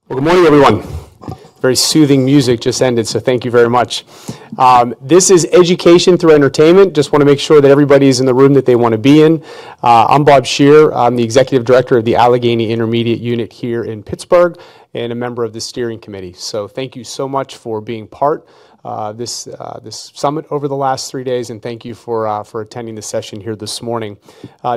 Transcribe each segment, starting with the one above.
Well, good morning, everyone. Very soothing music just ended, so thank you very much. This is Education Through Entertainment. Just want to make sure that everybody is in the room that they want to be in. I'm Bob Scheer. I'm the Executive Director of the Allegheny Intermediate Unit here in Pittsburgh and a member of the steering committee. So thank you so much for being part this summit over the last 3 days, and thank you for attending the session here this morning.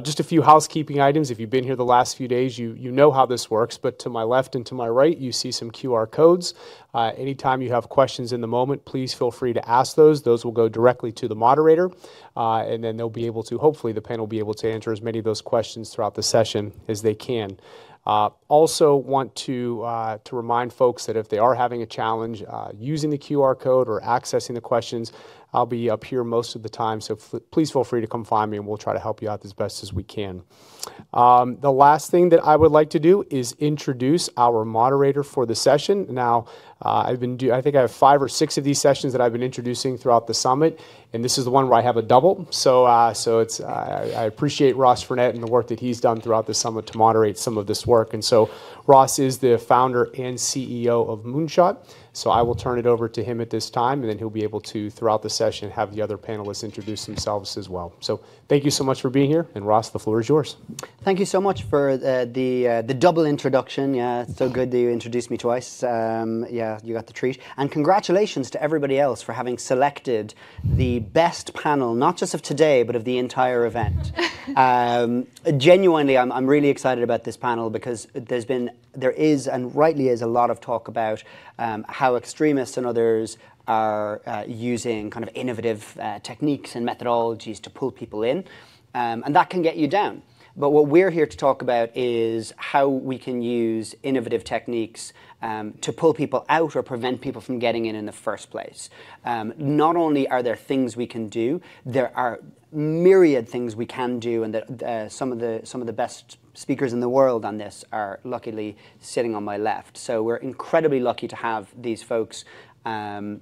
Just a few housekeeping items. If you've been here the last few days, you know how this works, but to my left and to my right, you see some QR codes. Anytime you have questions in the moment, please feel free to ask those. Those will go directly to the moderator, and then they'll be able to, hopefully the panel will be able to answer as many of those questions throughout the session as they can. Also want to remind folks that if they are having a challenge using the QR code or accessing the questions, I'll be up here most of the time, so please feel free to come find me and we'll try to help you out as best as we can. The last thing that I would like to do is introduce our moderator for the session. Now, I think I have 5 or 6 of these sessions that I've been introducing throughout the summit, and this is the one where I have a double. So, I appreciate Ross Furnett and the work that he's done throughout the summit to moderate some of this work. And so, Ross is the founder and CEO of Moonshot. So I will turn it over to him at this time, and then he'll be able to, throughout the session, have the other panelists introduce themselves as well. So thank you so much for being here, and Ross, the floor is yours. Thank you so much for the double introduction. Yeah, it's so good that you introduced me twice. Yeah, you got the treat. And congratulations to everybody else for having selected the best panel, not just of today, but of the entire event. Genuinely, I'm really excited about this panel because there is, and rightly is, a lot of talk about how extremists and others are using kind of innovative techniques and methodologies to pull people in, and that can get you down. But what we're here to talk about is how we can use innovative techniques to pull people out or prevent people from getting in the first place. Not only are there things we can do, there are myriad things we can do, and that some of the best speakers in the world on this are luckily sitting on my left. So we're incredibly lucky to have these folks, and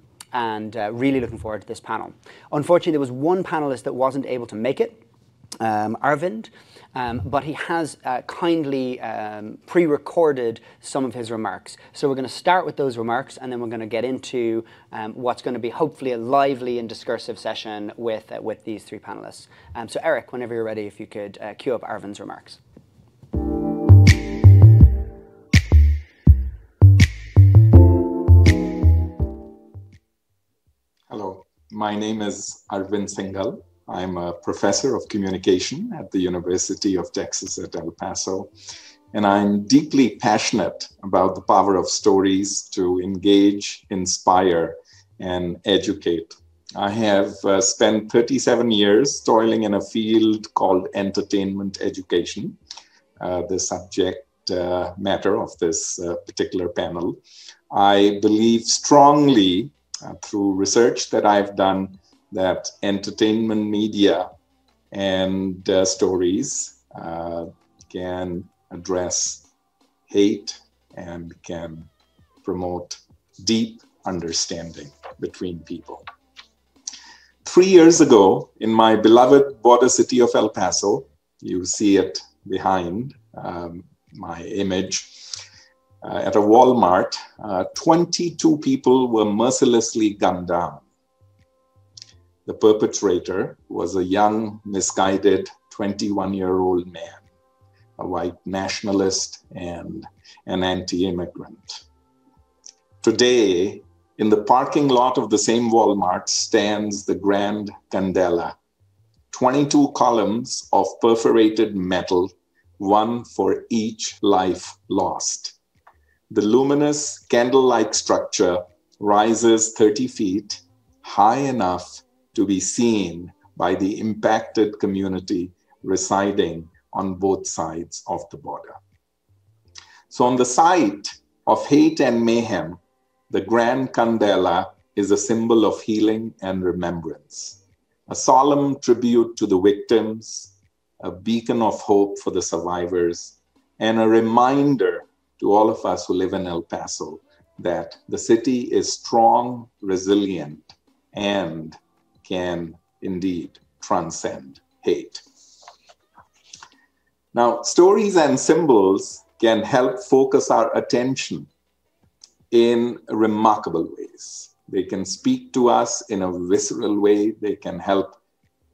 really looking forward to this panel. Unfortunately, there was one panelist that wasn't able to make it, Arvind, but he has kindly pre-recorded some of his remarks. So we're going to start with those remarks, and then we're going to get into what's going to be hopefully a lively and discursive session with these 3 panelists. So Eric, whenever you're ready, if you could cue up Arvind's remarks. Hello, my name is Arvind Singhal. I'm a professor of communication at the University of Texas at El Paso, and I'm deeply passionate about the power of stories to engage, inspire, and educate. I have spent 37 years toiling in a field called entertainment education, the subject matter of this particular panel. I believe strongly through research that I've done that entertainment media and stories can address hate and can promote deep understanding between people. 3 years ago, in my beloved border city of El Paso, you see it behind my image, at a Walmart, 22 people were mercilessly gunned down. The perpetrator was a young, misguided 21-year-old man, a white nationalist and an anti-immigrant. Today, in the parking lot of the same Walmart stands the Grand Candela, 22 columns of perforated metal, one for each life lost. The luminous candle-like structure rises 30 feet, high enough to be seen by the impacted community residing on both sides of the border. So on the site of hate and mayhem, the Grand Candela is a symbol of healing and remembrance, a solemn tribute to the victims, a beacon of hope for the survivors, and a reminder to all of us who live in El Paso that the city is strong, resilient, and can indeed transcend hate. Now, stories and symbols can help focus our attention in remarkable ways. They can speak to us in a visceral way. They can help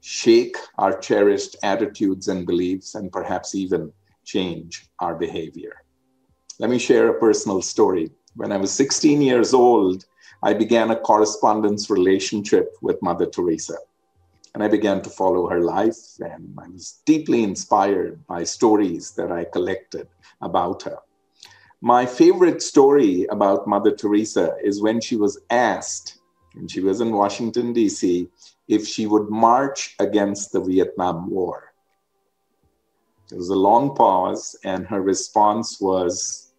shake our cherished attitudes and beliefs, and perhaps even change our behavior. Let me share a personal story. When I was 16 years old, I began a correspondence relationship with Mother Teresa. And I began to follow her life, and I was deeply inspired by stories that I collected about her. My favorite story about Mother Teresa is when she was asked, when she was in Washington, D.C., if she would march against the Vietnam War. There was a long pause, and her response was,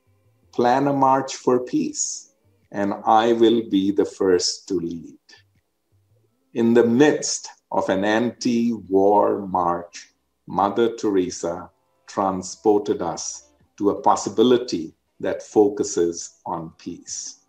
"Plan a march for peace, and I will be the first to lead." In the midst of an anti-war march, Mother Teresa transported us to a possibility that focuses on peace.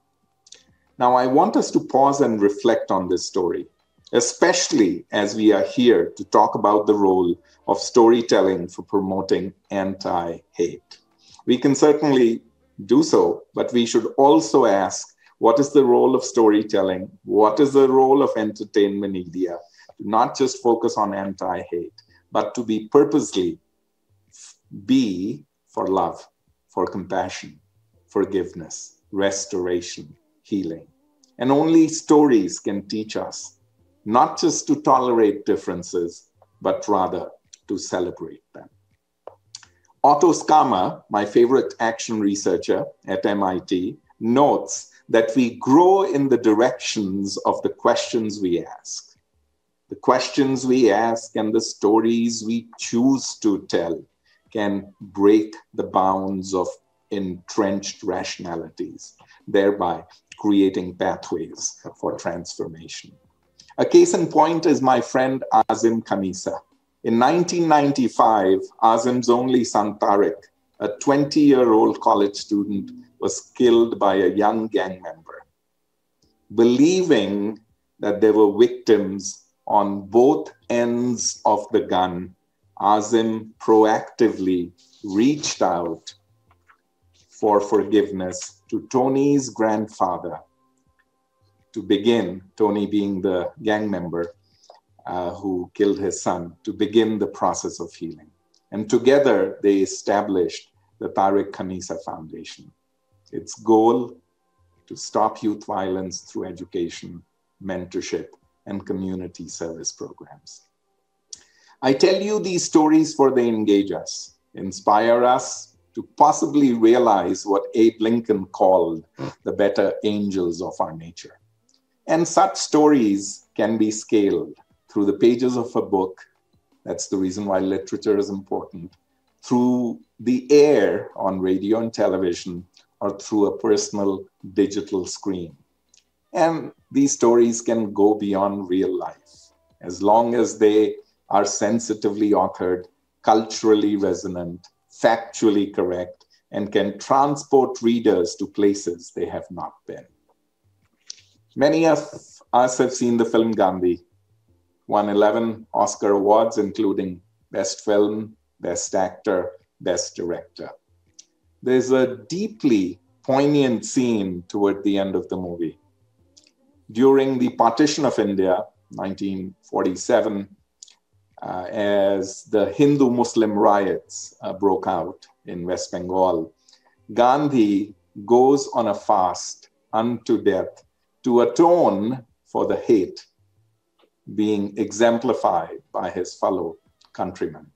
Now, I want us to pause and reflect on this story, especially as we are here to talk about the role of storytelling for promoting anti-hate. We can certainly do so, but we should also ask, what is the role of storytelling? What is the role of entertainment media? To not just focus on anti-hate, but to be purposely be for love, for compassion, forgiveness, restoration, healing. And only stories can teach us not just to tolerate differences, but rather to celebrate them. Otto Skama, my favorite action researcher at MIT, notes that we grow in the directions of the questions we ask. The questions we ask and the stories we choose to tell can break the bounds of entrenched rationalities, thereby creating pathways for transformation. A case in point is my friend Azim Khamisa. In 1995, Azim's only son Tariq, a 20-year-old college student, was killed by a young gang member. Believing that there were victims on both ends of the gun, Azim proactively reached out for forgiveness to Tony's grandfather to begin, Tony being the gang member who killed his son, to begin the process of healing. And together they established the Tariq Khamisa Foundation. Its goal to stop youth violence through education, mentorship, and community service programs. I tell you these stories for they engage us, inspire us to possibly realize what Abe Lincoln called the better angels of our nature. And such stories can be scaled through the pages of a book. That's the reason why literature is important. Through the air on radio and television, or through a personal digital screen. And these stories can go beyond real life, as long as they are sensitively authored, culturally resonant, factually correct, and can transport readers to places they have not been. Many of us have seen the film Gandhi, won 11 Oscar awards, including Best Film, Best Actor, Best Director. There's a deeply poignant scene toward the end of the movie. During the partition of India, 1947, as the Hindu-Muslim riots broke out in West Bengal, Gandhi goes on a fast unto death to atone for the hate being exemplified by his fellow countrymen.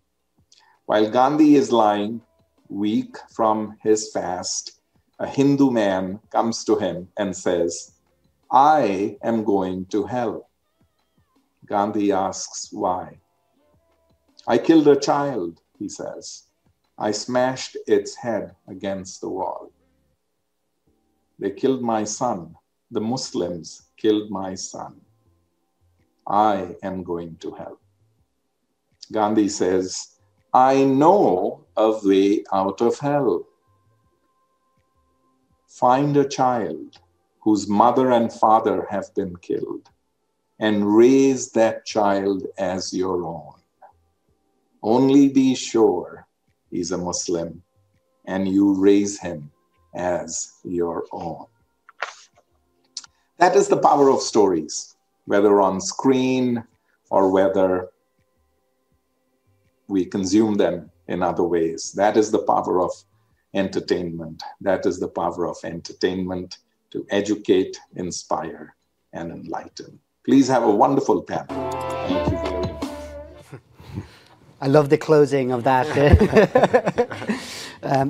While Gandhi is lying weak from his fast, a Hindu man comes to him and says, "I am going to hell." Gandhi asks why. "I killed a child," he says. "I smashed its head against the wall. They killed my son. The Muslims killed my son. I am going to hell." Gandhi says, "I know a way out of hell. Find a child whose mother and father have been killed and raise that child as your own. Only be sure he's a Muslim and you raise him as your own." That is the power of stories, whether on screen or whether we consume them in other ways. That is the power of entertainment. That is the power of entertainment to educate, inspire, and enlighten. Please have a wonderful panel. Thank you very much. I love the closing of that.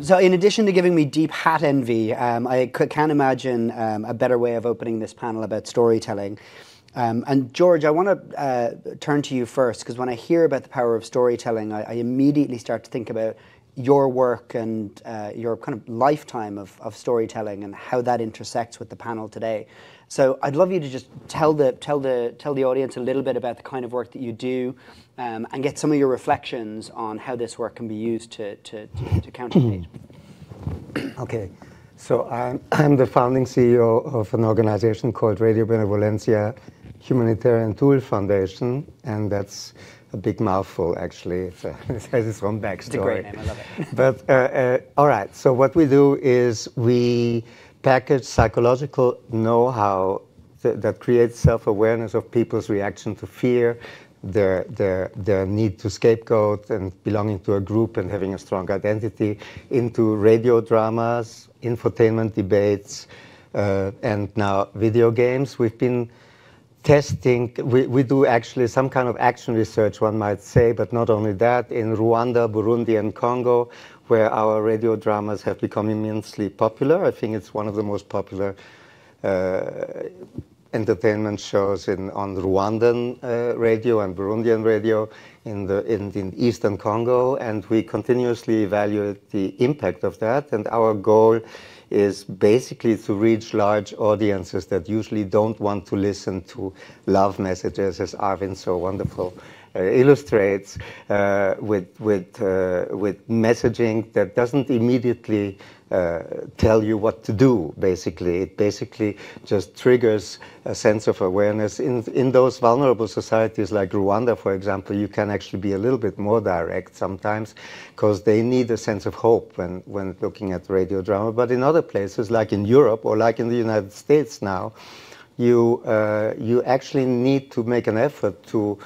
So in addition to giving me deep hat envy, I can't imagine a better way of opening this panel about storytelling. And George, I want to turn to you first, because when I hear about the power of storytelling, I immediately start to think about your work and your kind of lifetime of storytelling and how that intersects with the panel today. So I'd love you to just tell the audience a little bit about the kind of work that you do, and get some of your reflections on how this work can be used to counter hate. Okay, so I'm the founding CEO of an organization called Radio Benevolencia Humanitarian Tool Foundation, and that's a big mouthful, actually. It has its own backstory. It's a great name, I love it. But, all right, so what we do is we package psychological know-how that creates self-awareness of people's reaction to fear, their need to scapegoat and belonging to a group and having a strong identity, into radio dramas, infotainment debates, and now video games. We've been testing, we do actually some kind of action research, one might say, but not only that, in Rwanda, Burundi, and Congo, where our radio dramas have become immensely popular. I think it's one of the most popular entertainment shows on Rwandan radio and Burundian radio in Eastern Congo, and we continuously evaluate the impact of that. And our goal is basically to reach large audiences that usually don't want to listen to love messages, as Arvind so wonderful illustrates, with messaging that doesn't immediately tell you what to do, basically. It basically just triggers a sense of awareness. In those vulnerable societies like Rwanda, for example, you can actually be a little bit more direct sometimes, because they need a sense of hope when looking at radio drama. But in other places, like in Europe or like in the United States now, you actually need to make an effort to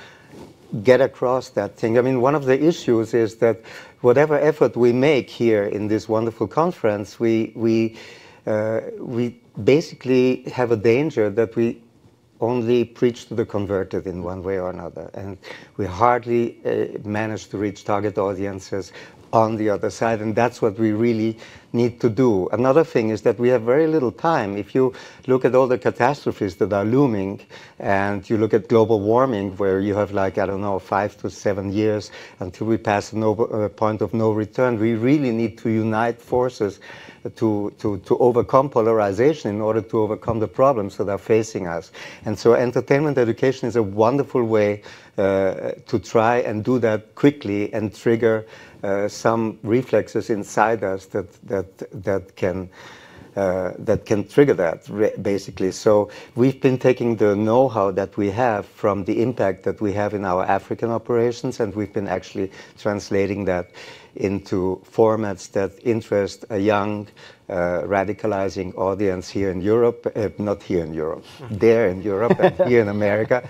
get across that thing. I mean, one of the issues is that whatever effort we make here in this wonderful conference, we basically have a danger that we only preach to the converted in one way or another, and we hardly manage to reach target audiences on the other side, and that's what we really need to do. Another thing is that we have very little time. If you look at all the catastrophes that are looming, and you look at global warming, where you have, like, I don't know, 5 to 7 years until we pass a point of no return, we really need to unite forces to overcome polarization in order to overcome the problems that are facing us. And so entertainment education is a wonderful way to try and do that quickly and trigger some reflexes inside us that can trigger that, basically. So we've been taking the know-how that we have from the impact that we have in our African operations, and we've been actually translating that into formats that interest a young, radicalizing audience here in Europe, not here in Europe, there in Europe and here in America,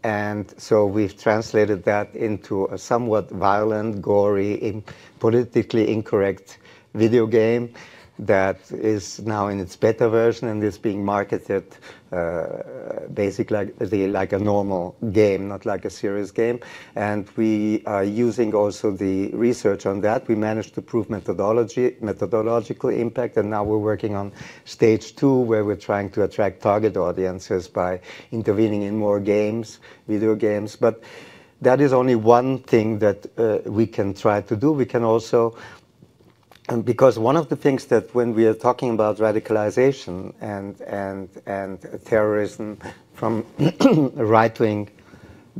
and so we've translated that into a somewhat violent, gory, politically incorrect video game that is now in its beta version and is being marketed basically like a normal game, not like a serious game. And we are using also the research on that. We managed to prove methodological impact, and now we're working on stage 2, where we're trying to attract target audiences by intervening in more games, video games. But that is only one thing that we can try to do. We can also, because one of the things that when we are talking about radicalization and terrorism from right-wing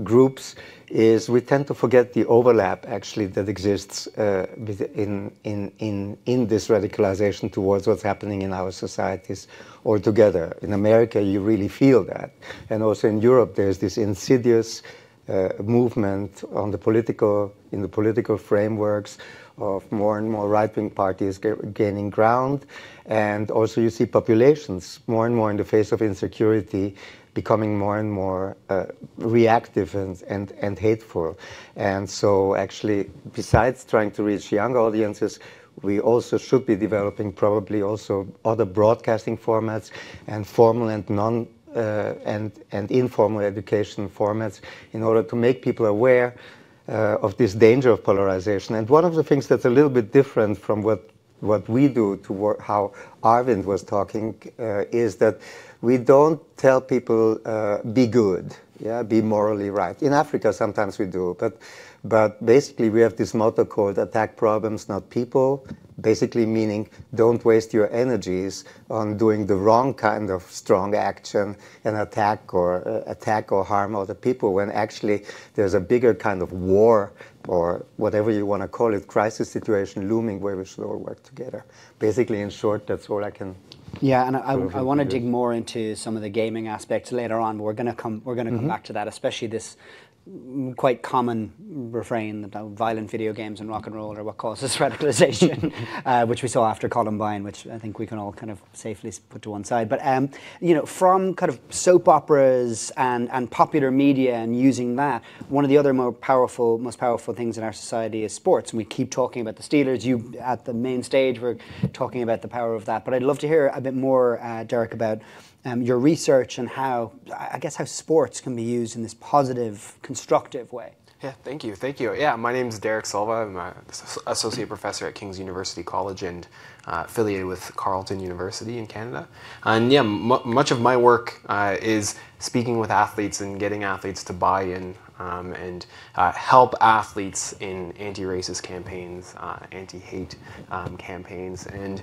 groups, is we tend to forget the overlap actually that exists in this radicalization towards what's happening in our societies altogether. In America, you really feel that, and also in Europe, there's this insidious movement on the in the political frameworks of more and more right-wing parties gaining ground. And also you see populations more and more in the face of insecurity becoming more and more reactive and hateful. And so actually, besides trying to reach young audiences, we also should be developing probably also other broadcasting formats and formal and and informal education formats in order to make people aware of this danger of polarization. And one of the things that's a little bit different from what we do to how Arvind was talking is that we don't tell people be good, yeah, be morally right. In Africa, sometimes we do, but basically we have this motto called attack problems, not people. Basically meaning don't waste your energies on doing the wrong kind of strong action and attack or harm other people, when actually there's a bigger kind of war or whatever you want to call it, crisis situation looming where we should all work together. Basically, in short, that's all I can. Yeah, and I want to dig more into some of the gaming aspects later on. We're going to come back to that, especially this quite common refrain that violent video games and rock and roll are what causes radicalization, which we saw after Columbine, which I think we can all kind of safely put to one side. But you know, from kind of soap operas and popular media and using that, one of the other most powerful things in our society is sports. And we keep talking about the Steelers. You at the main stage were talking about the power of that. But I'd love to hear a bit more, Derek, about your research and how sports can be used in this positive, constructive way. Yeah, thank you. Yeah, my name is Derek Silva. I'm an associate professor at King's University College and affiliated with Carleton University in Canada. And yeah, much of my work is speaking with athletes and getting athletes to buy in and help athletes in anti-racist campaigns, anti-hate campaigns. And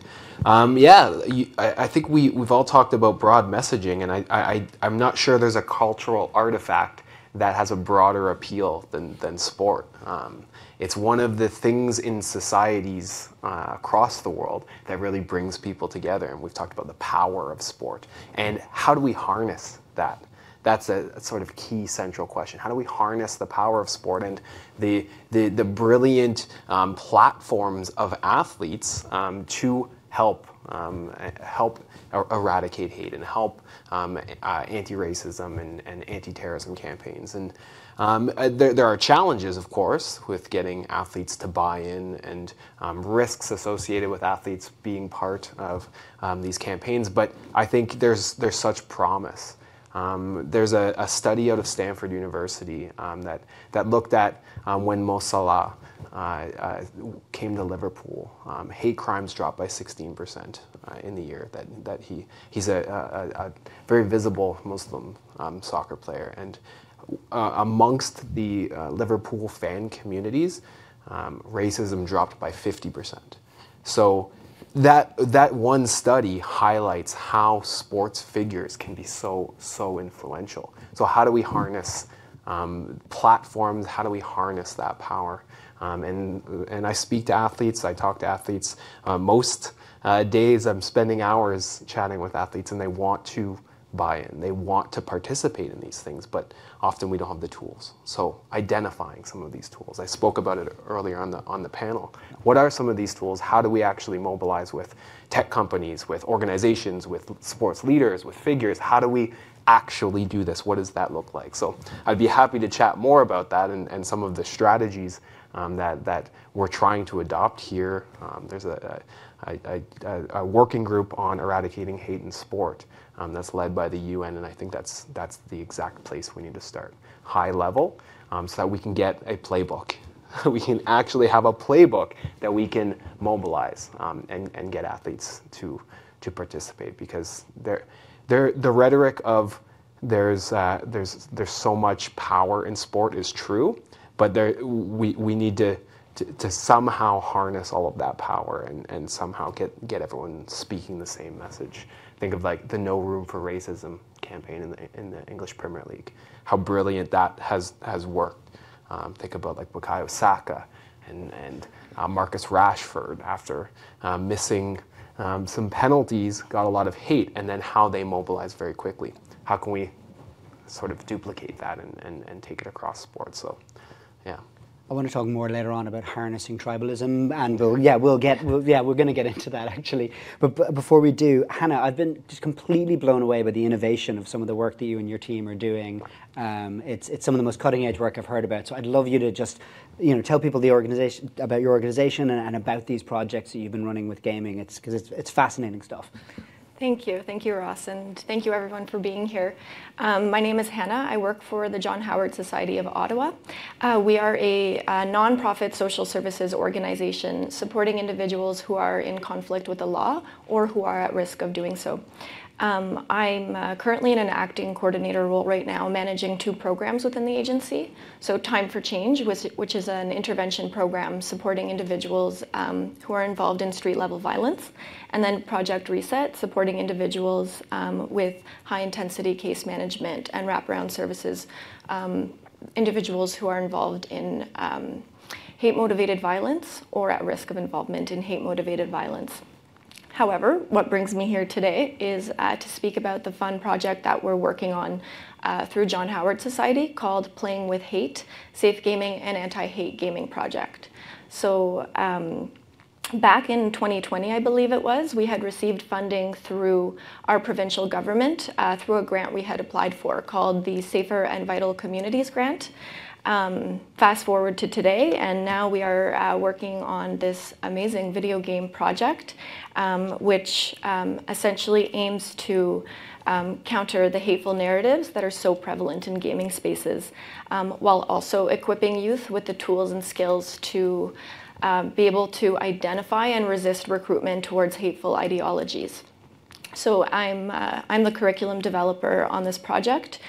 yeah, I think we've all talked about broad messaging, and I'm not sure there's a cultural artifact that has a broader appeal than sport. It's one of the things in societies across the world that really brings people together, and we've talked about the power of sport. And how do we harness that? That's a sort of key central question. How do we harness the power of sport and the brilliant platforms of athletes to help eradicate hate and help anti-racism and anti-terrorism campaigns? And there are challenges, of course, with getting athletes to buy in, and risks associated with athletes being part of these campaigns. But I think there's such promise. There's a study out of Stanford University that looked at when Mo Salah came to Liverpool. Hate crimes dropped by 16% in the year that he's a very visible Muslim soccer player. And amongst the Liverpool fan communities, racism dropped by 50%. So that one study highlights how sports figures can be so influential. So how do we harness platforms? How do we harness that power? And I speak to athletes. I talk to athletes. Most days I'm spending hours chatting with athletes, and they want to buy in. They want to participate in these things, but often we don't have the tools. So identifying some of these tools. I spoke about it earlier on the panel. What are some of these tools? How do we actually mobilize with tech companies, with organizations, with sports leaders, with figures? How do we actually do this? What does that look like? So I'd be happy to chat more about that and some of the strategies that we're trying to adopt here. There's a working group on eradicating hate in sport that's led by the UN, and I think that's the exact place we need to start. High level, so that we can get a playbook. We can actually have a playbook that we can mobilize and get athletes to participate, because the rhetoric of there's so much power in sport is true, but we need to somehow harness all of that power and somehow get everyone speaking the same message. Think of like the No Room for Racism campaign in the English Premier League. How brilliant that has worked. Think about like Bukayo Saka and Marcus Rashford, after missing some penalties, got a lot of hate, and then how they mobilized very quickly. How can we sort of duplicate that and take it across sports. So, yeah. I want to talk more later on about harnessing tribalism, and we're going to get into that actually. But before we do, Hannah, I've been just completely blown away by the innovation of some of the work that you and your team are doing. It's some of the most cutting edge work I've heard about. So I'd love you to just, tell people about your organization and about these projects that you've been running with gaming. Because it's fascinating stuff. Thank you, Ross, and thank you everyone for being here. My name is Hannah. I work for the John Howard Society of Ottawa. We are a nonprofit social services organization supporting individuals who are in conflict with the law or who are at risk of doing so. I'm currently in an acting coordinator role right now, managing 2 programs within the agency. So Time for Change, which is an intervention program supporting individuals who are involved in street-level violence, and then Project Reset, supporting individuals with high-intensity case management and wraparound services, individuals who are involved in hate-motivated violence or at risk of involvement in hate-motivated violence. However, what brings me here today is to speak about the fun project that we're working on through John Howard Society called Playing with Hate, Safe Gaming and Anti-Hate Gaming Project. So back in 2020, I believe it was, we had received funding through our provincial government through a grant we had applied for called the Safer and Vital Communities Grant. Fast forward to today, and now we are working on this amazing video game project, which essentially aims to counter the hateful narratives that are so prevalent in gaming spaces, while also equipping youth with the tools and skills to be able to identify and resist recruitment towards hateful ideologies. So I'm the curriculum developer on this project.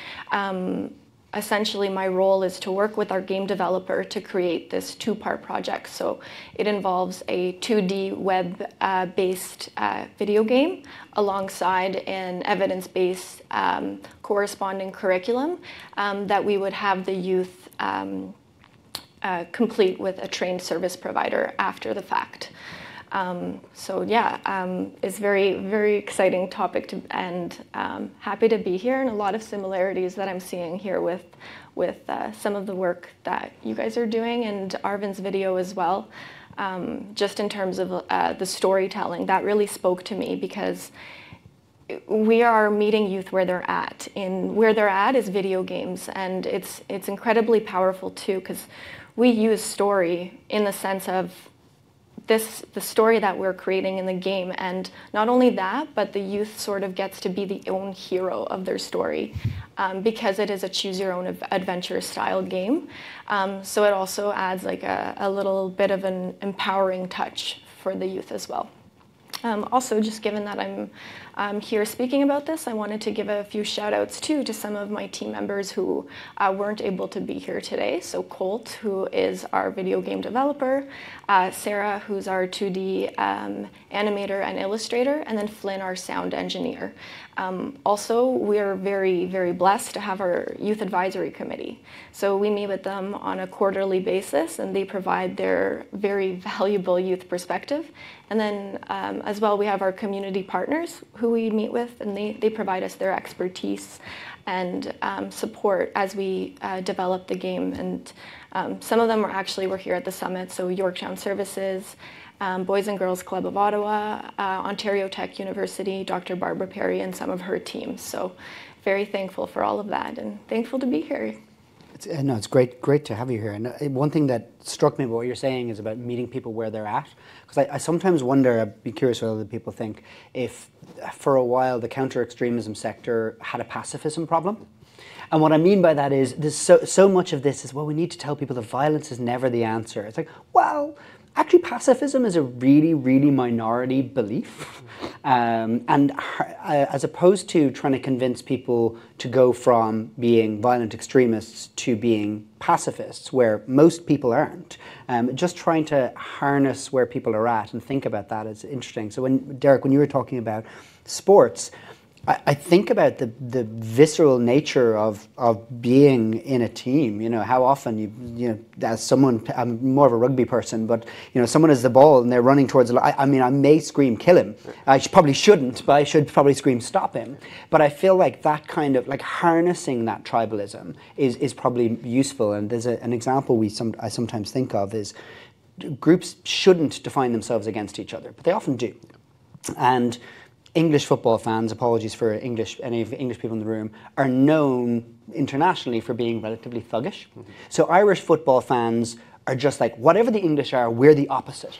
Essentially, my role is to work with our game developer to create this 2-part project. So it involves a 2D web-based video game alongside an evidence-based corresponding curriculum that we would have the youth complete with a trained service provider after the fact. It's very, very exciting topic and happy to be here, and a lot of similarities that I'm seeing here with some of the work that you guys are doing and Arvin's video as well. Just in terms of the storytelling, that really spoke to me because we are meeting youth where they're at. And where they're at is video games, and it's incredibly powerful too because we use story in the sense of the story that we're creating in the game, and not only that, but the youth sort of gets to be the own hero of their story because it is a choose your own adventure style game. So it also adds like a little bit of an empowering touch for the youth as well. Also, just given that I'm here speaking about this, I wanted to give a few shout outs too to some of my team members who weren't able to be here today. So Colt, who is our video game developer, Sarah, who's our 2D animator and illustrator, and then Flynn, our sound engineer. Also, we are very, very blessed to have our youth advisory committee. So we meet with them on a quarterly basis, and they provide their very valuable youth perspective. And then as well, we have our community partners who we meet with, and they provide us their expertise and support as we develop the game. And some of them were here at the summit, so Yorktown Services, Boys and Girls Club of Ottawa, Ontario Tech University, Dr. Barbara Perry, and some of her teams. So very thankful for all of that and thankful to be here. It's great to have you here. And one thing that struck me about what you're saying is about meeting people where they're at. Because I sometimes wonder, I'd be curious what other people think, if for a while the counter-extremism sector had a pacifism problem. And what I mean by that is there's so much of this is, well, we need to tell people that violence is never the answer. It's like, well, actually pacifism is a really, really minority belief. And as opposed to trying to convince people to go from being violent extremists to being pacifists, where most people aren't, just trying to harness where people are at and think about that is interesting. So Derek, when you were talking about sports, I think about the visceral nature of being in a team. You know, how often you know, as someone, I'm more of a rugby person, but you know, someone has the ball and they're running towards the line. I mean, I may scream, kill him. I probably shouldn't, but I should probably scream, stop him. But I feel like that kind of, like, harnessing that tribalism is probably useful. And there's an example I sometimes think of is groups shouldn't define themselves against each other, but they often do. And English football fans, apologies for any of English people in the room, are known internationally for being relatively thuggish. So Irish football fans are just like, whatever the English are, we're the opposite.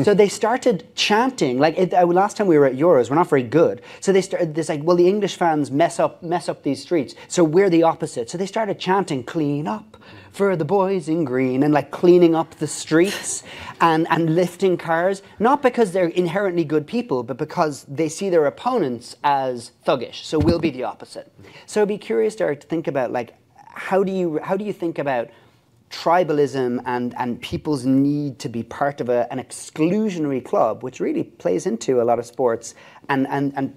So they started chanting, like last time we were at Euros, we're not very good. So they started this, like, well, the English fans mess up these streets, so we're the opposite. So they started chanting, clean up for the boys in green, and like cleaning up the streets and lifting cars, not because they're inherently good people, but because they see their opponents as thuggish. So we'll be the opposite. So I'd be curious, Derek, to think about, like, how do you think about tribalism and people's need to be part of an exclusionary club, which really plays into a lot of sports, and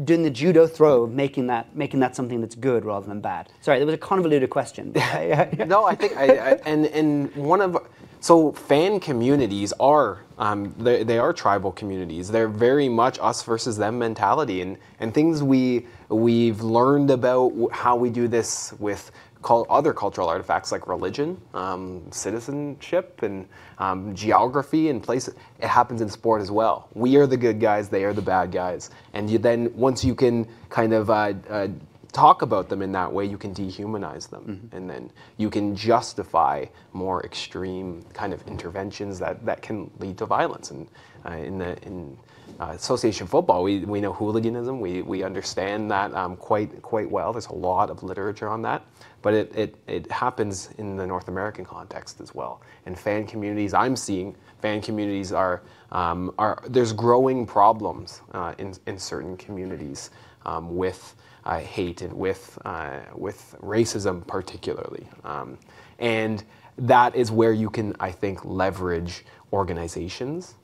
doing the judo throw of making that something that's good rather than bad. Sorry, that was a convoluted question. No, I think so fan communities are they are tribal communities. They're very much us versus them mentality, and things we've learned about how we do this with other cultural artifacts like religion, citizenship, and geography and places. It happens in sport as well. We are the good guys, they are the bad guys. And then once you can kind of talk about them in that way, you can dehumanize them. And then you can justify more extreme kind of interventions that can lead to violence. And in association football, we know hooliganism. We understand that quite well. There's a lot of literature on that. But it happens in the North American context as well. And fan communities, I'm seeing fan communities are there's growing problems in certain communities with hate and with racism particularly. And that is where you can, I think, leverage organizations,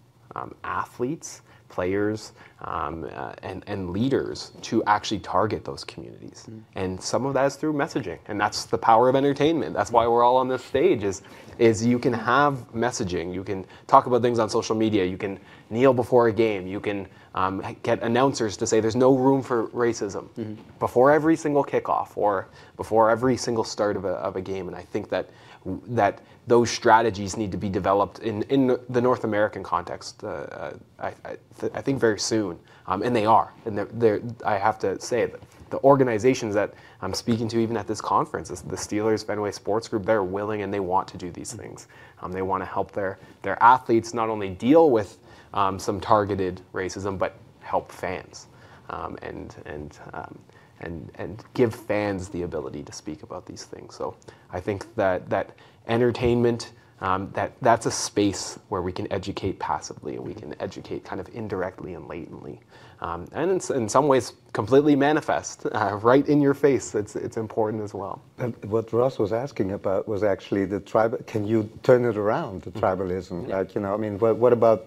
athletes, players, and leaders to actually target those communities. And some of that is through messaging, and that's the power of entertainment. That's why we're all on this stage, is you can have messaging, you can talk about things on social media, you can kneel before a game, you can get announcers to say there's no room for racism before every single kickoff or before every single start of a game. And I think that those strategies need to be developed in the North American context, I think very soon, and they are. And I have to say that the organizations that I'm speaking to even at this conference, the Steelers Fenway Sports Group, they're willing and they want to do these things. They want to help their athletes not only deal with some targeted racism, but help fans and give fans the ability to speak about these things. So I think that entertainment, that's a space where we can educate passively and we can educate kind of indirectly and latently. And in some ways completely manifest right in your face. It's important as well. And what Ross was asking about was actually the tribal. Can you turn it around, the tribalism? Like, you know, I mean, what about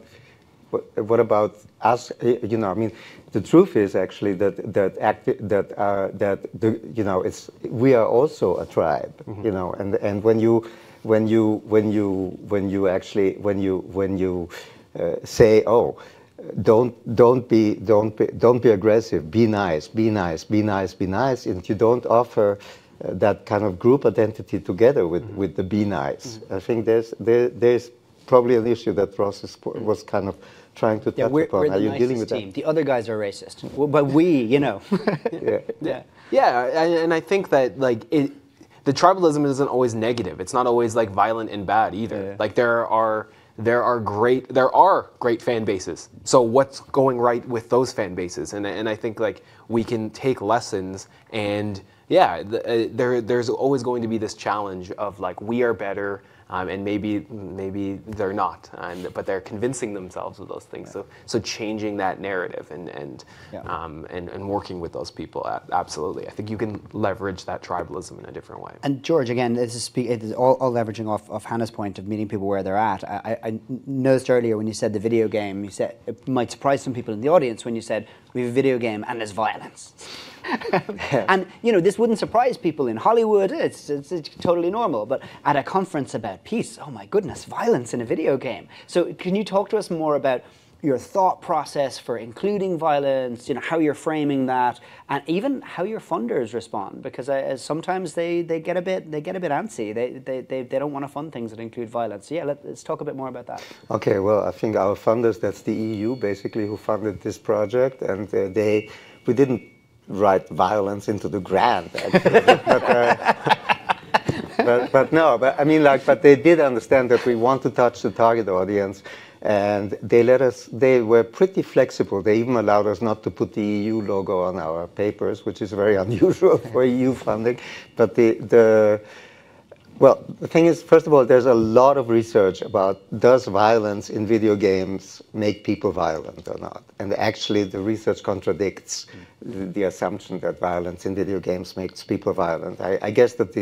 us? You know, I mean, the truth is actually we are also a tribe. You know, and when you say, oh, don't be aggressive, be nice, and you don't offer that kind of group identity together with the be nice. I think there's probably an issue that Ross was kind of trying to touch upon. We're Are you the dealing nicest with team. that? The other guys are racist, but we, you know. Yeah, and I think that the tribalism isn't always negative. It's not always like violent and bad either. Yeah. Like there are great fan bases. So what's going right with those fan bases? And I think like we can take lessons and there's always going to be this challenge of like we are better and maybe they're not, but they're convincing themselves of those things. So changing that narrative and working with those people, absolutely. I think you can leverage that tribalism in a different way. And George, again, it is all leveraging off Hannah's point of meeting people where they're at. I noticed earlier when you said the video game, you said it might surprise some people in the audience when you said we have a video game and there's violence. And this wouldn't surprise people in Hollywood. It's totally normal. But at a conference about peace, oh my goodness, violence in a video game. So can you talk to us more about your thought process for including violence, how you're framing that, and even how your funders respond? Because sometimes they get a bit antsy. They don't want to fund things that include violence. So yeah, let's talk a bit more about that. Okay, well, I think our funders, that's the EU basically, who funded this project, and we didn't write violence into the grant, actually. But they did understand that we want to touch the target audience, and they were pretty flexible. They even allowed us not to put the EU logo on our papers, which is very unusual for EU funding. But well, the thing is, first of all, there's a lot of research about does violence in video games make people violent or not? And actually, the research contradicts the assumption that violence in video games makes people violent. I guess that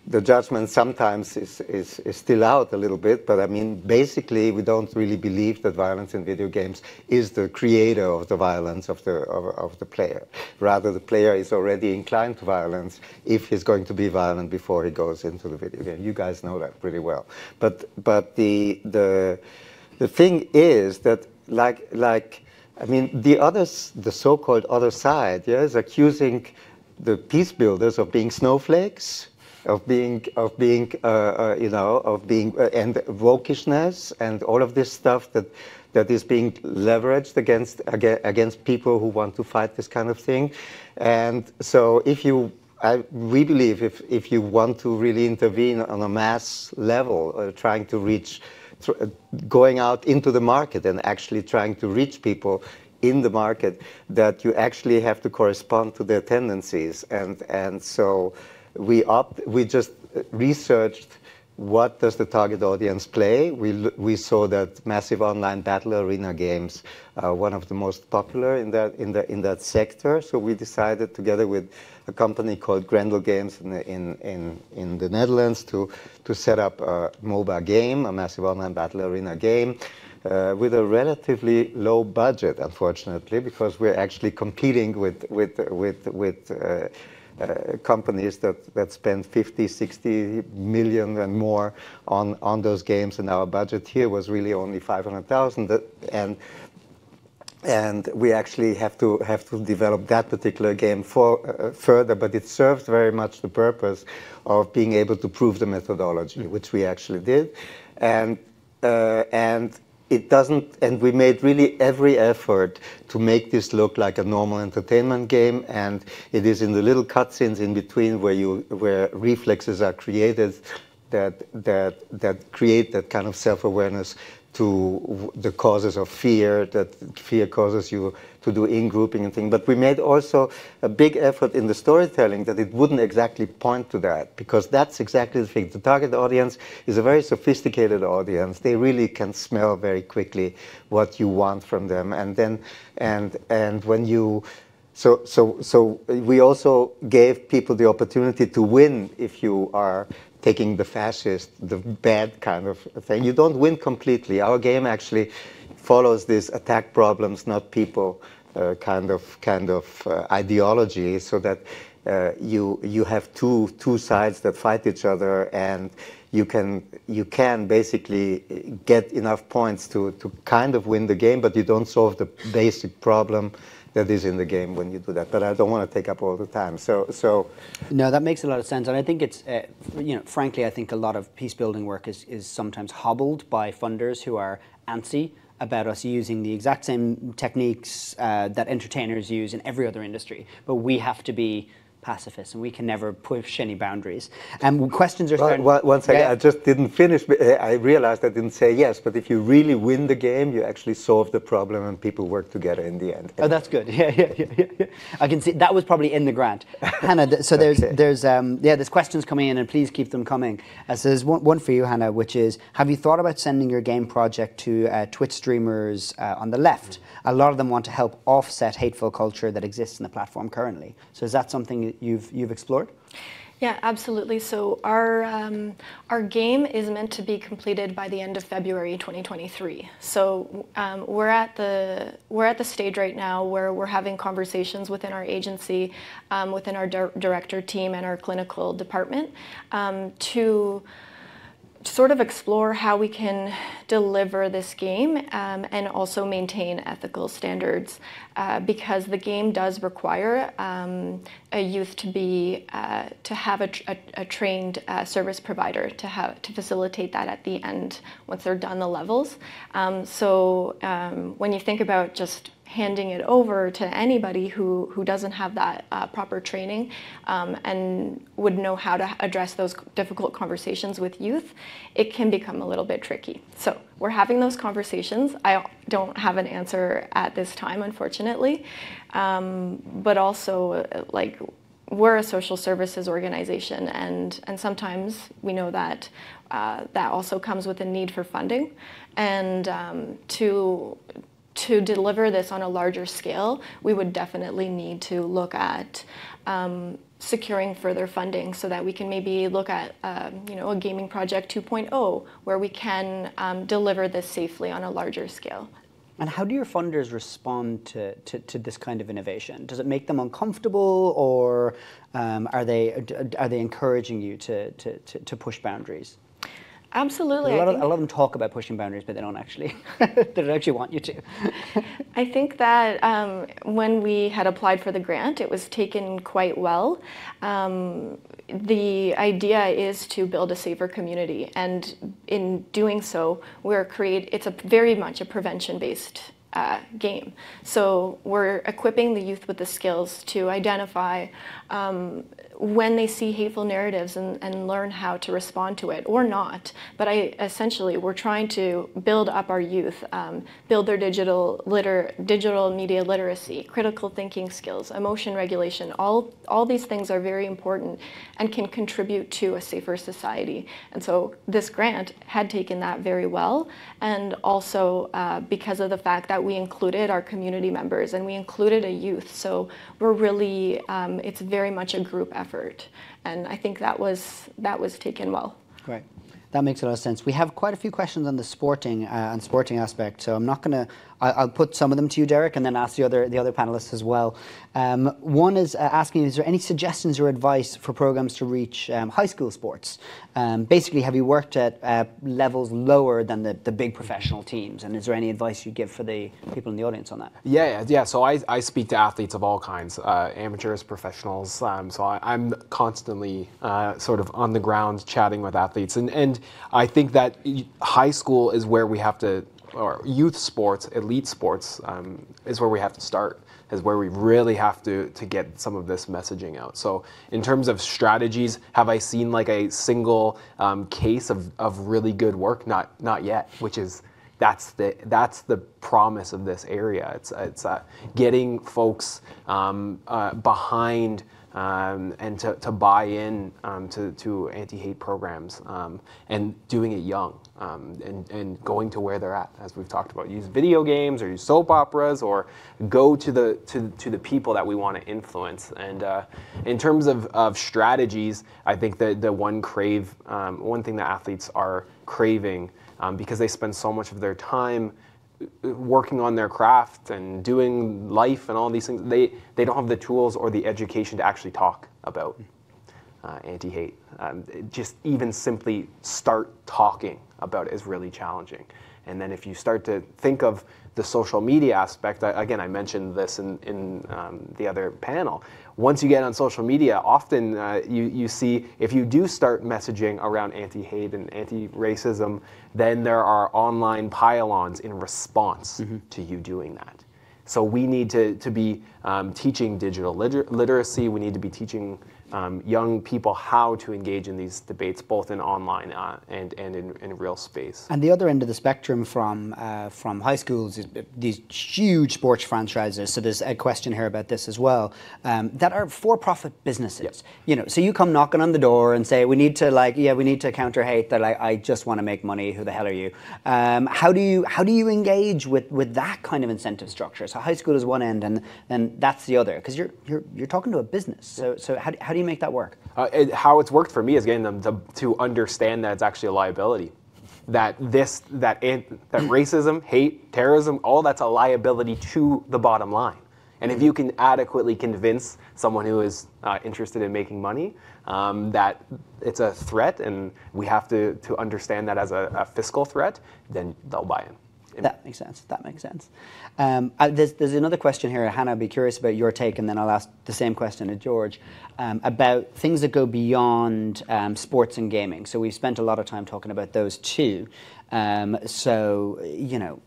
the judgment sometimes is still out a little bit, but I mean, basically, we don't really believe that violence in video games is the creator of the violence of the player. Rather, the player is already inclined to violence if he's going to be violent before he goes into the video game. You guys know that pretty well. But the thing is that the so-called other side, is accusing the peace builders of being snowflakes, of being and wokishness and all of this stuff that is being leveraged against people who want to fight this kind of thing. And so we believe if you want to really intervene on a mass level, trying to reach, going out into the market and actually trying to reach people in the market, that you actually have to correspond to their tendencies. And so we just researched what does the target audience play. We saw that massive online battle arena games are one of the most popular in that sector. So we decided together with a company called Grendel Games in the Netherlands to set up a MOBA game, a massive online battle arena game, with a relatively low budget, unfortunately, because we're actually competing with companies that spend 50, 60 million and more on those games, and our budget here was really only 500,000. And we actually have to develop that particular game further, but it serves very much the purpose of being able to prove the methodology, which we actually did, and it doesn't, and we made really every effort to make this look like a normal entertainment game, and it is in the little cutscenes in between where reflexes are created that create that kind of self-awareness to the causes of fear, that fear causes you to do in-grouping and things. But we made also a big effort in the storytelling that it wouldn't exactly point to that, because that's exactly the thing. The target audience is a very sophisticated audience. They really can smell very quickly what you want from them. And then, and when you, so we also gave people the opportunity to win if you are taking the fascist, the bad kind of thing. You don't win completely. Our game actually follows this attack problems, not people kind of ideology, so that you have two sides that fight each other, and you can basically get enough points to kind of win the game, but you don't solve the basic problem that is in the game when you do that. But I don't want to take up all the time. So no, that makes a lot of sense, and I think it's frankly, I think a lot of peace building work is sometimes hobbled by funders who are antsy about us using the exact same techniques that entertainers use in every other industry, but we have to be pacifists, and we can never push any boundaries. Questions are starting. One second, I just didn't finish. I realized I didn't say yes, but if you really win the game, you actually solve the problem and people work together in the end. Oh, that's good. Yeah. I can see that was probably in the grant. Hannah, so there's questions coming in, and please keep them coming. So there's one for you, Hannah, which is, have you thought about sending your game project to Twitch streamers on the left? A lot of them want to help offset hateful culture that exists in the platform currently. So is that something you've explored? Yeah, absolutely. So our game is meant to be completed by the end of February 2023. So we're at the stage right now where we're having conversations within our agency, within our director team and our clinical department, to sort of explore how we can deliver this game and also maintain ethical standards, because the game does require a youth to have a trained service provider to facilitate that at the end once they're done the levels. So when you think about just handing it over to anybody who doesn't have that proper training and would know how to address those difficult conversations with youth, it can become a little bit tricky. So we're having those conversations. I don't have an answer at this time, unfortunately, but also like we're a social services organization, and sometimes we know that that also comes with a need for funding, and to deliver this on a larger scale, we would definitely need to look at securing further funding so that we can maybe look at a gaming project 2.0 where we can deliver this safely on a larger scale. And how do your funders respond to this kind of innovation? Does it make them uncomfortable, or are they encouraging you to push boundaries? Absolutely. A lot of them talk about pushing boundaries, but they don't actually want you to. I think that when we had applied for the grant, it was taken quite well. The idea is to build a safer community, and in doing so, it's very much a prevention-based game. So we're equipping the youth with the skills to identify when they see hateful narratives and learn how to respond to it, or not. But essentially, we're trying to build up our youth, build their digital media literacy, critical thinking skills, emotion regulation. All these things are very important and can contribute to a safer society. And so this grant had taken that very well, and also because of the fact that we included our community members and we included a youth. So we're really, it's very much a group effort, and I think that was taken well. Great. That makes a lot of sense. We have quite a few questions on the sporting aspect, so I'm not going to. I'll put some of them to you, Derek, and then ask the other panelists as well. One is asking, is there any suggestions or advice for programs to reach high school sports? Basically, have you worked at levels lower than the big professional teams? And is there any advice you give for the people in the audience on that? Yeah. So I speak to athletes of all kinds, amateurs, professionals. So I'm constantly sort of on the ground chatting with athletes. And I think that high school is where we have to, or youth sports, elite sports, is where we have to start, is where we really have to get some of this messaging out. So in terms of strategies, have I seen like a single case of really good work? Not yet, which is, that's the promise of this area. It's getting folks behind and to buy in to anti-hate programs, and doing it young, and going to where they're at, as we've talked about. Use video games or use soap operas, or go to the people that we want to influence. And in terms of strategies, I think that the one thing that athletes are craving, because they spend so much of their time working on their craft and doing life and all these things, they don't have the tools or the education to actually talk about anti-hate. Just even simply start talking about it is really challenging. And then if you start to think of the social media aspect, again, I mentioned this in the other panel. Once you get on social media, often you see, if you do start messaging around anti-hate and anti-racism, then there are online pile-ons in response to you doing that. So we need to be teaching digital literacy. We need to be teaching young people how to engage in these debates, both in online and in real space. And the other end of the spectrum from high schools is these huge sports franchises. So there's a question here about this as well, that are for-profit businesses. Yep. So you come knocking on the door and say, we need to counter hate. They're like, I just want to make money. Who the hell are you? How do you engage with that kind of incentive structure? So high school is one end, and that's the other, because you're talking to a business. So how do you make that work? How it's worked for me is getting them to understand that it's actually a liability. That racism, hate, terrorism, all that's a liability to the bottom line. And if you can adequately convince someone who is interested in making money that it's a threat and we have to understand that as a fiscal threat, then they'll buy in. That makes sense. There's another question here, Hannah. I'd be curious about your take, and then I'll ask the same question to George, about things that go beyond sports and gaming. So we've spent a lot of time talking about those two. So,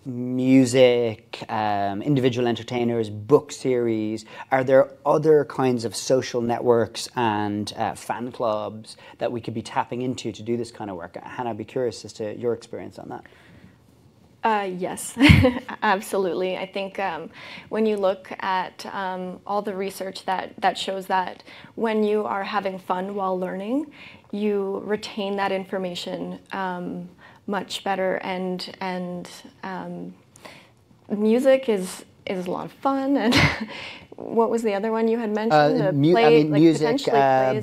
music, individual entertainers, book series. Are there other kinds of social networks and fan clubs that we could be tapping into to do this kind of work? Hannah, I'd be curious as to your experience on that. Yes, absolutely. I think when you look at all the research that shows that when you are having fun while learning, you retain that information much better, and music is a lot of fun. And what was the other one you had mentioned? Music,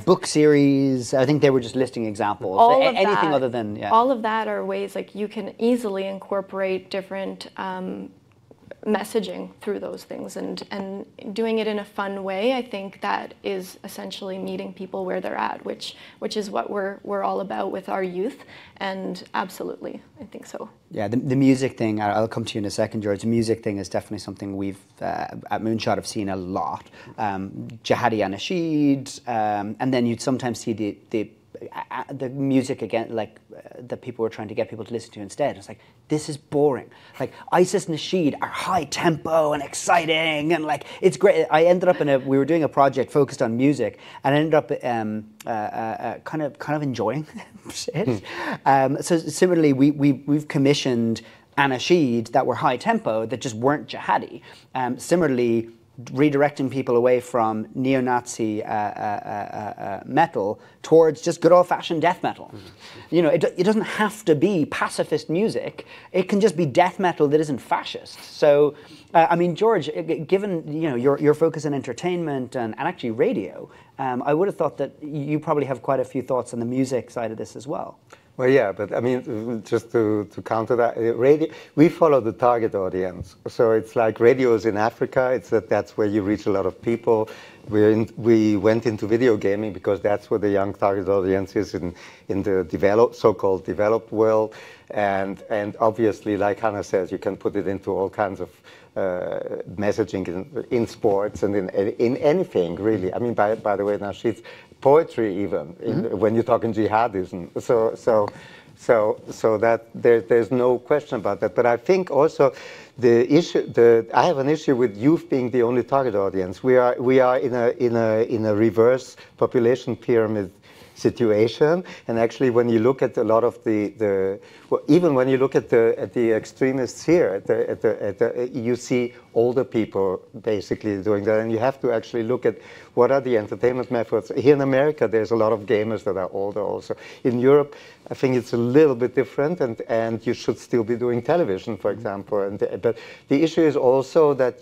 book series. I think they were just listing examples. Anything other than all of that are ways like you can easily incorporate different messaging through those things, and doing it in a fun way. I think that is essentially meeting people where they're at, which is what we're all about with our youth. And absolutely, I think so. Yeah, the music thing, I'll come to you in a second, George. The music thing is definitely something we've, at Moonshot, have seen a lot. Jihadi Anashid, and then you'd sometimes see the music again, like that people were trying to get people to listen to instead. It's like, this is boring. Like ISIS Nasheed are high tempo and exciting, and like it's great. I ended up we were doing a project focused on music, and I ended up kind of enjoying it. So similarly, we've commissioned Anashid that were high tempo that just weren't jihadi. Similarly, redirecting people away from neo-Nazi metal towards just good old-fashioned death metal. It doesn't have to be pacifist music. It can just be death metal that isn't fascist. So, George, given your focus on entertainment and actually radio, I would have thought that you probably have quite a few thoughts on the music side of this as well. Well, yeah, but just to counter that, radio, we follow the target audience. So it's like radios in Africa. That's where you reach a lot of people. We went into video gaming because that's where the young target audience is in the so-called developed world. And obviously, like Hannah says, you can put it into all kinds of messaging in sports and in anything, really. By the way, now she's poetry even, when you're talking jihadism. So that there's no question about that. But I think also I have an issue with youth being the only target audience. We are in a reverse population pyramid situation, and actually when you look at a lot of even when you look at the extremists here, you see older people basically doing that, and you have to actually look at what are the entertainment methods. Here in America, there's a lot of gamers that are older also. In Europe, I think it's a little bit different, and you should still be doing television, for example. But the issue is also that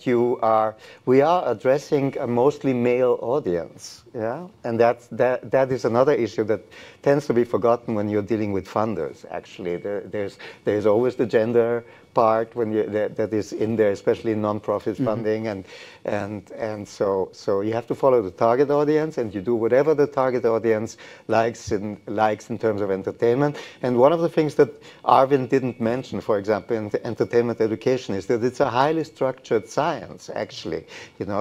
we are addressing a mostly male audience, yeah, and that is another issue that tends to be forgotten when you're dealing with funders. Actually, there's always the gender part that is in there, especially in non-profit funding, and so you have to follow the target audience, and you do whatever the target audience likes in terms of entertainment. And one of the things that Arvind didn't mention, for example, in entertainment education, is that it's a highly structured science, actually.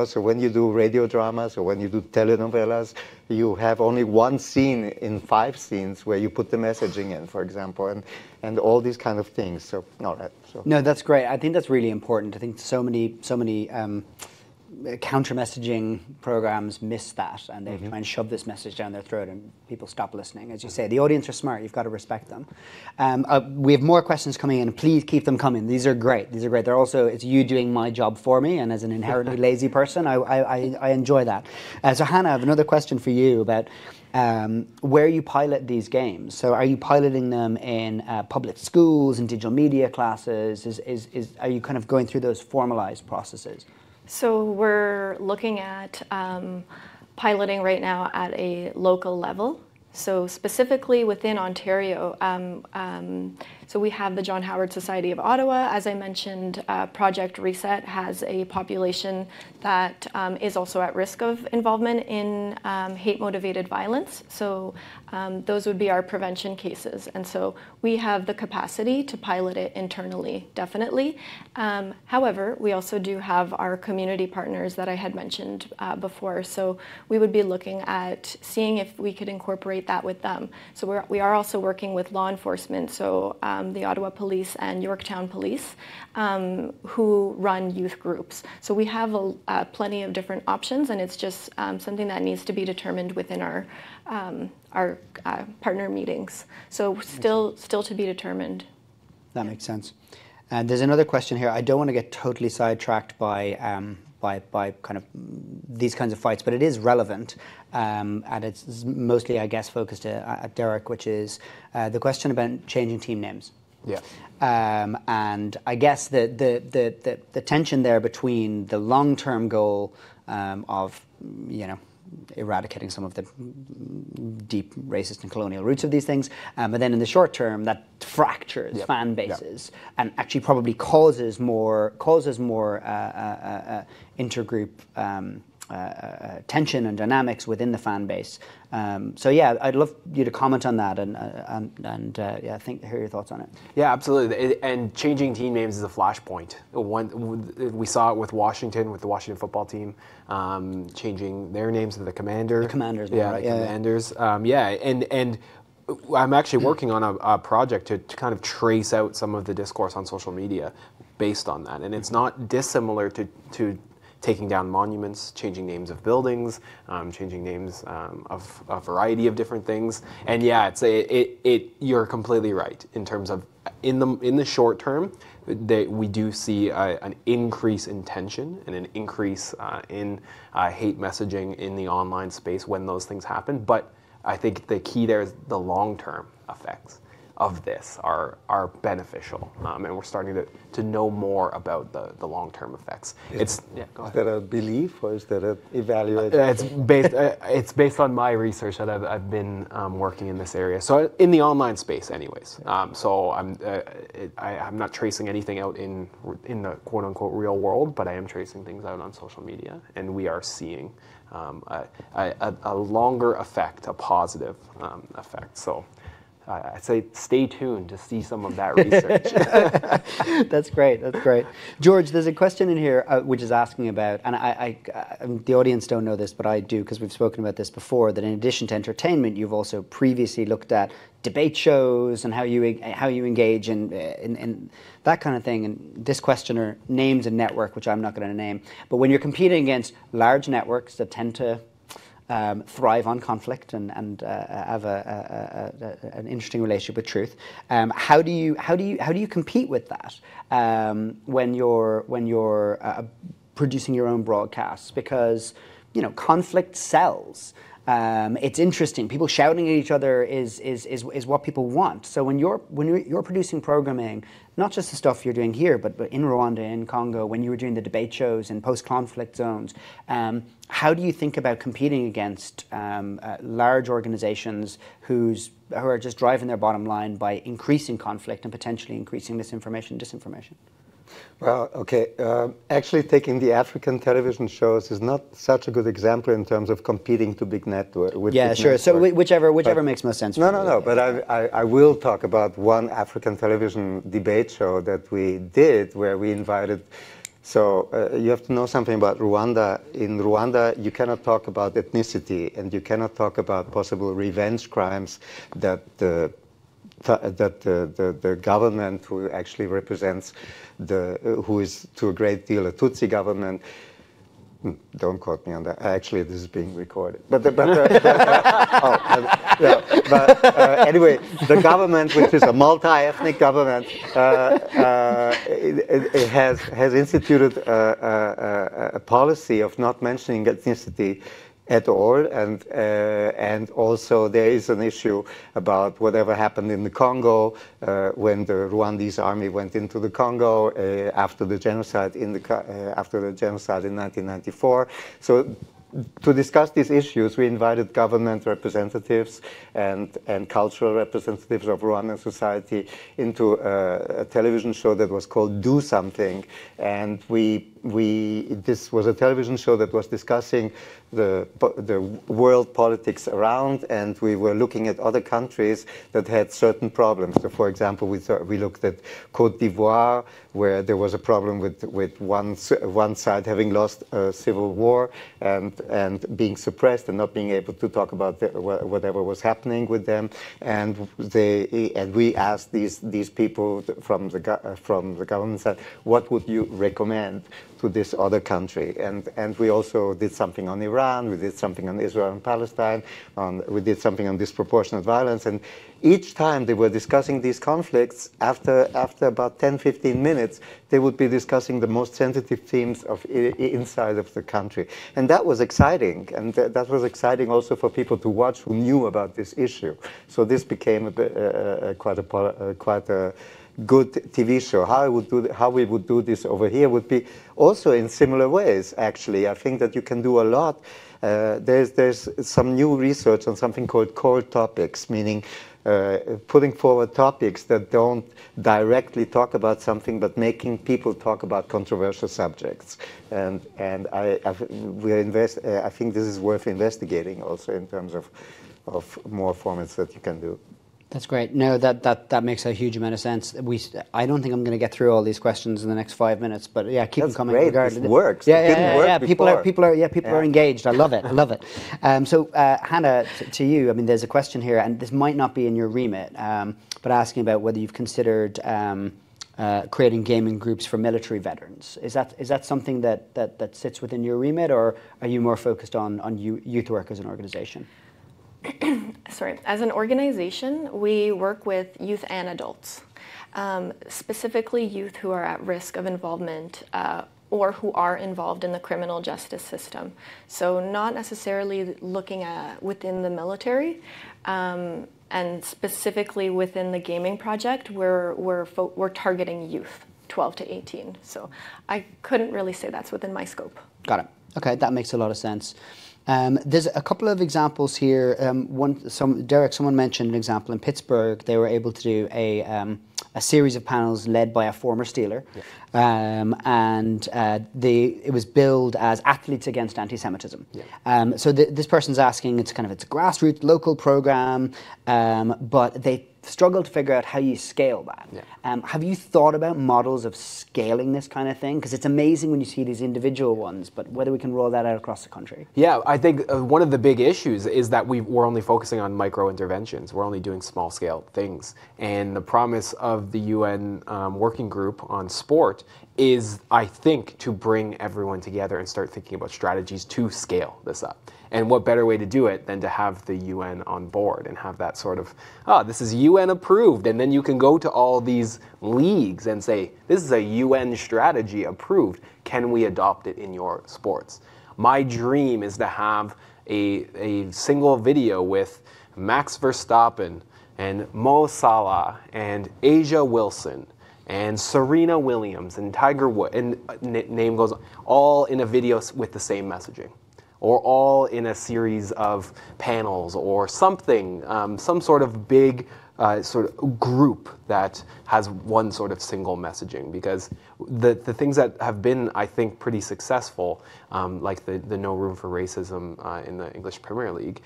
So when you do radio dramas or when you do telenovelas, you have only one scene in 5 scenes where you put the messaging in, for example, and all these kind of things. So, all right. So. No, that's great. I think that's really important. I think so many counter messaging programs miss that, and they try and shove this message down their throat, and people stop listening. As you say, the audience are smart. You've got to respect them. We have more questions coming in. Please keep them coming. These are great. These are great. They're also, it's you doing my job for me, and as an inherently lazy person, I enjoy that. So Hannah, I have another question for you about where you pilot these games. So are you piloting them in public schools and digital media classes? Are you kind of going through those formalized processes? So we're looking at piloting right now at a local level. So specifically within Ontario, so we have the John Howard Society of Ottawa. As I mentioned, Project Reset has a population that is also at risk of involvement in hate-motivated violence. So those would be our prevention cases. And so we have the capacity to pilot it internally, definitely. However, we also do have our community partners that I had mentioned before. So we would be looking at seeing if we could incorporate that with them. So we are also working with law enforcement, so the Ottawa Police and Yorktown Police, who run youth groups. So we have plenty of different options, and it's just something that needs to be determined within our partner meetings. So still to be determined. That makes sense. And there's another question here. I don't want to get totally sidetracked by kind of these kinds of fights, but it is relevant, and it's mostly, I guess, focused at Derek, which is the question about changing team names. Yeah. And I guess the tension there between the long-term goal of, eradicating some of the deep racist and colonial roots of these things, but then in the short term that fractures fan bases and actually probably causes more intergroup tension and dynamics within the fan base. So yeah, I'd love you to comment on that and hear your thoughts on it. Yeah, absolutely. And changing team names is a flashpoint. We saw it with Washington, with the Washington football team, changing their names to the Commander. The Commanders. Yeah, right? Commanders. And I'm actually working on a project to kind of trace out some of the discourse on social media based on that. And it's not dissimilar to taking down monuments, changing names of buildings, changing names of a variety of different things. And yeah, you're completely right in terms of in the short term, we do see an increase in tension and an increase in hate messaging in the online space when those things happen. But I think the key there is the long-term effects of this are beneficial, and we're starting to know more about the long-term effects. Go ahead. Is that a belief or is that an evaluation? It's based on my research that I've been working in this area. So in the online space, anyways. So I'm not tracing anything out in the quote-unquote real world, but I am tracing things out on social media, and we are seeing a longer effect, a positive effect. So. I'd say stay tuned to see some of that research. That's great. That's great. George, there's a question in here which is asking about, and the audience don't know this, but I do because we've spoken about this before, that in addition to entertainment, you've also previously looked at debate shows and how you engage in that kind of thing. And this questioner names a network, which I'm not going to name, but when you're competing against large networks that tend to thrive on conflict and have an interesting relationship with truth. How do you compete with that when you're producing your own broadcasts? Because conflict sells. It's interesting. People shouting at each other is what people want. So when you're producing programming, not just the stuff you're doing here, but in Rwanda, in Congo, when you were doing the debate shows in post-conflict zones, how do you think about competing against large organizations who are just driving their bottom line by increasing conflict and potentially increasing misinformation and disinformation? Well, okay. Actually, taking the African television shows is not such a good example in terms of competing to big network. Yeah, sure. So whichever makes most sense. No. But I will talk about one African television debate show that we did, where we invited So you have to know something about Rwanda. In Rwanda, you cannot talk about ethnicity, and you cannot talk about possible revenge crimes that the government, who actually represents who is to a great deal a Tutsi government. Don't quote me on that. Actually, this is being recorded. Anyway, the government, which is a multi-ethnic government, it has instituted a policy of not mentioning ethnicity at all, and also there is an issue about whatever happened in the Congo when the Rwandese army went into the Congo after the genocide in 1994. So to discuss these issues, we invited government representatives and cultural representatives of Rwandan society into a television show that was called Do Something. And this was a television show that was discussing the world politics around, and we were looking at other countries that had certain problems. So, for example, we looked at Côte d'Ivoire, where there was a problem with one side having lost a civil war and being suppressed and not being able to talk about whatever was happening with them. And we asked these people from the government side, what would you recommend to this other country? And we also did something on Iran, we did something on Israel and Palestine, we did something on disproportionate violence, and each time they were discussing these conflicts, after about 10-15 minutes, they would be discussing the most sensitive themes inside of the country. And that was exciting, and that was exciting also for people to watch who knew about this issue. So this became quite a good TV show. How we would do this over here would be also in similar ways, actually. I think that you can do a lot. There's some new research on something called cold topics, meaning putting forward topics that don't directly talk about something, but making people talk about controversial subjects. And I think this is worth investigating also in terms of more formats that you can do. That's great. No, that makes a huge amount of sense. I don't think I'm going to get through all these questions in the next 5 minutes, but yeah, keep them coming. That's great. It works. Yeah. People are engaged. I love it. So Hannah, to you, I mean, there's a question here, and this might not be in your remit, but asking about whether you've considered creating gaming groups for military veterans. Is that something that sits within your remit, or are you more focused on youth work as an organization? Sorry, as an organization, we work with youth and adults, specifically youth who are at risk of involvement or who are involved in the criminal justice system. So not necessarily looking at within the military, and specifically within the gaming project, we're targeting youth, 12 to 18. So I couldn't really say that's within my scope. Got it. Okay, that makes a lot of sense. There's a couple of examples here. Derek, someone mentioned an example in Pittsburgh. They were able to do a series of panels led by a former Steeler, it was billed as Athletes Against Anti-Semitism. Yeah. So this person's asking, it's a grassroots local program, but they struggle to figure out how you scale that. Yeah. Have you thought about models of scaling this kind of thing? Because it's amazing when you see these individual ones, but whether we can roll that out across the country. Yeah, I think one of the big issues is that we're only focusing on micro interventions. We're only doing small scale things. And the promise of the UN working group on sport is, I think, to bring everyone together and start thinking about strategies to scale this up. And what better way to do it than to have the UN on board and have that sort of, this is UN approved. And then you can go to all these leagues and say, this is a UN strategy approved. Can we adopt it in your sports? My dream is to have a single video with Max Verstappen and Mo Salah and Asia Wilson and Serena Williams and Tiger Woods, and name goes on, all in a video with the same messaging, or all in a series of panels or something, some sort of big sort of group that has one sort of single messaging. Because the things that have been, I think, pretty successful, like the No Room for Racism in the English Premier League,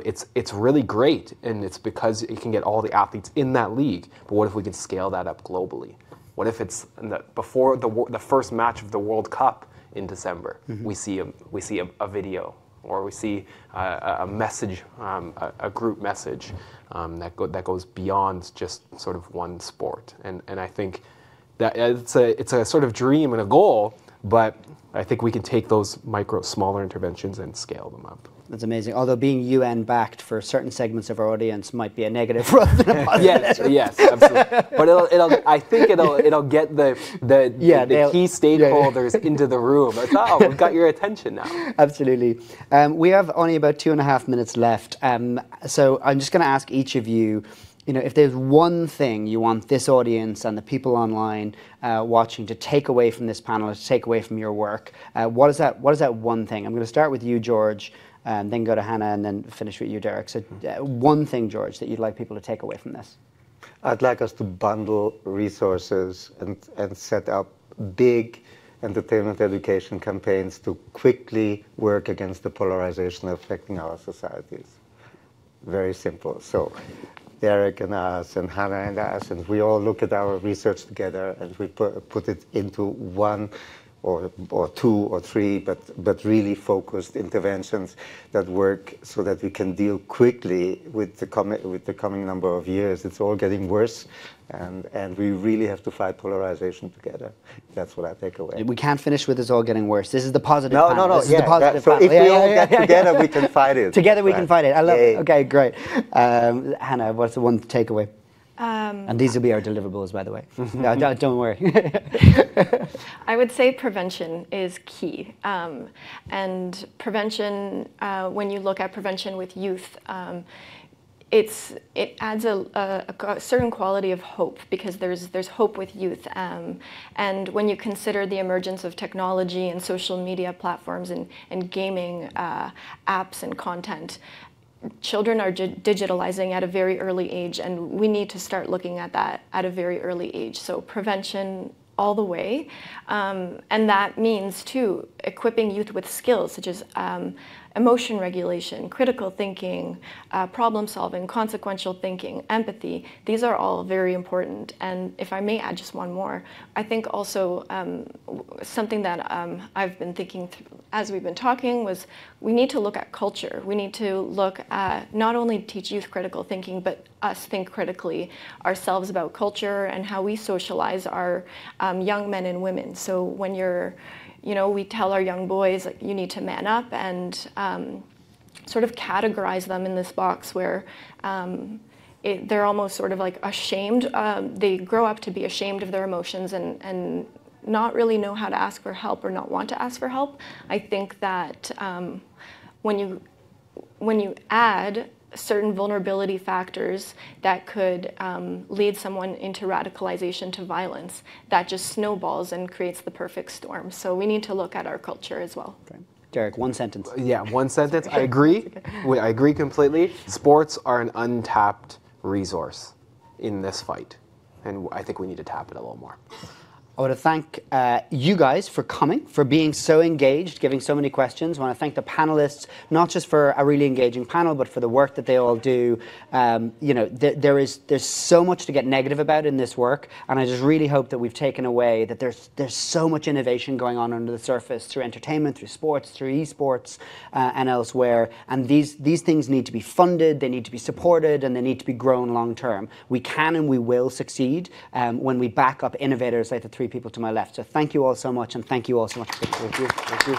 it's really great, and it's because it can get all the athletes in that league. But what if we can scale that up globally? What if it's before the first match of the World Cup in December? We see a video, or we see a message, a group message that goes beyond just sort of one sport. And I think that it's a sort of dream and a goal, but I think we can take those smaller interventions and scale them up. That's amazing. Although being UN backed for certain segments of our audience might be a negative rather than a positive. Yes, absolutely. But I think it'll get the key stakeholders into the room. Like, oh, we've got your attention now. Absolutely. We have only about 2.5 minutes left. So I'm just going to ask each of you, if there's one thing you want this audience and the people online watching to take away from this panel, to take away from your work, what is that one thing? I'm going to start with you, George, and then go to Hannah, and then finish with you, Derek. So one thing, George, that you'd like people to take away from this? I'd like us to bundle resources and set up big entertainment education campaigns to quickly work against the polarization affecting our societies. Very simple. So Derek and us and Hannah and us, and we all look at our research together, and we put it into one or two or three, but really focused interventions that work so that we can deal quickly with the coming number of years. It's all getting worse, and we really have to fight polarization together. That's what I take away. We can't finish with it's all getting worse. This is the positive No, panel. no, no. This is the positive so panel. if we all get together, we can fight it. Together we can fight it. I love it. Yay. Okay, great. Hannah, what's the one takeaway? And these will be our deliverables, by the way. No, don't worry. I would say prevention is key. And prevention, when you look at prevention with youth, it adds a certain quality of hope, because there's hope with youth. And when you consider the emergence of technology and social media platforms and gaming apps and content, children are digitalizing at a very early age, and we need to start looking at that at a very early age. So prevention all the way. And that means, too, equipping youth with skills such as emotion regulation, critical thinking, problem solving, consequential thinking, empathy. These are all very important. And if I may add just one more, I think also something that I've been thinking as we've been talking was we need to look at culture. We need to look at not only teach youth critical thinking, but us think critically ourselves about culture and how we socialize our young men and women. So when we tell our young boys, like, you need to man up, and sort of categorize them in this box where they're almost sort of like ashamed. They grow up to be ashamed of their emotions and not really know how to ask for help or not want to ask for help. I think that when you add certain vulnerability factors that could lead someone into radicalization, to violence, that just snowballs and creates the perfect storm. So we need to look at our culture as well. Okay. Derek, one sentence. Yeah, one sentence. I agree. I agree completely. Sports are an untapped resource in this fight, and I think we need to tap it a little more. I want to thank you guys for coming, for being so engaged, giving so many questions. I want to thank the panelists, not just for a really engaging panel, but for the work that they all do. There's so much to get negative about in this work, and I just really hope that we've taken away that there's so much innovation going on under the surface through entertainment, through sports, through esports, and elsewhere. And these things need to be funded, they need to be supported, and they need to be grown long term. We can and we will succeed when we back up innovators like the three people to my left. So thank you all so much, and thank you all so much. Thank you.